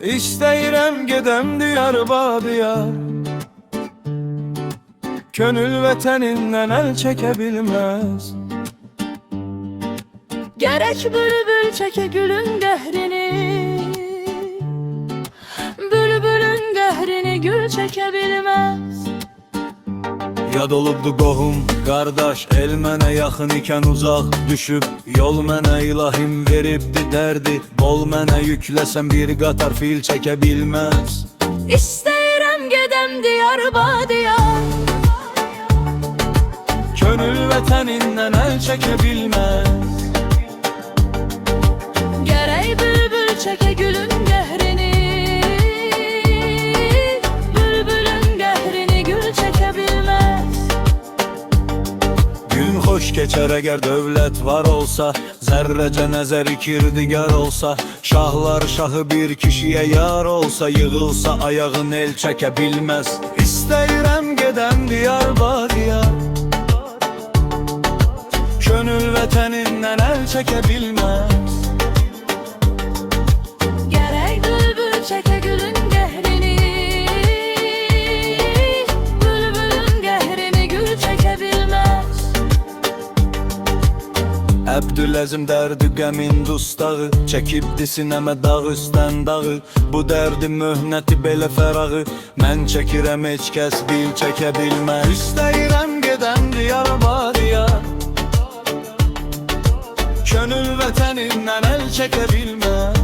İstəyirəm gedəm diyar-ba-diyar, könül vətənindən əl çəkə bilməz. Gerek bülbül çeke gülün qəhrini, bülbülün qəhrini gül çəkə bilməz. Yad olubdu qohum, qardaş, el mənə yaxın ikən uzaq düşüb. Yol mənə ilahim veribdi dərdi, bol mənə yükləsəm bir qatar fil çəkə bilməz. İstəyirəm gedəm diyar-ba-diyar, Könül vətənindən əl çəkə bilməz. gerek bülbül çeke gülün qəhrini, bülbülün qəhrini gül çəkə bilməz. Gün xoş keçər əgər dövlət var olsa, zərrəcə nəzər kirdigar olsa, şahlar şahı bir kişiyə yar olsa, yığılsa ayağın el çəkə bilməz. İstəyirəm gedəm diyar-ba-diyar, könül vətənindən əl çəkə bilməz. Gerek bülbül çeke gülün qəhrini, bülbülün qəhrini gül çəkə bilməz. Əbdüləzim dərdi qəmin dustağı, çəkibdi sinəmə dağ üstən dağı. Bu dərdi möhnəti belə fərağı, mən çəkirəm heç kəs bil çəkə bilməz. İstəyirəm gedəm diyar-ba-diyar, könül vətənindən əl çəkə bilməz.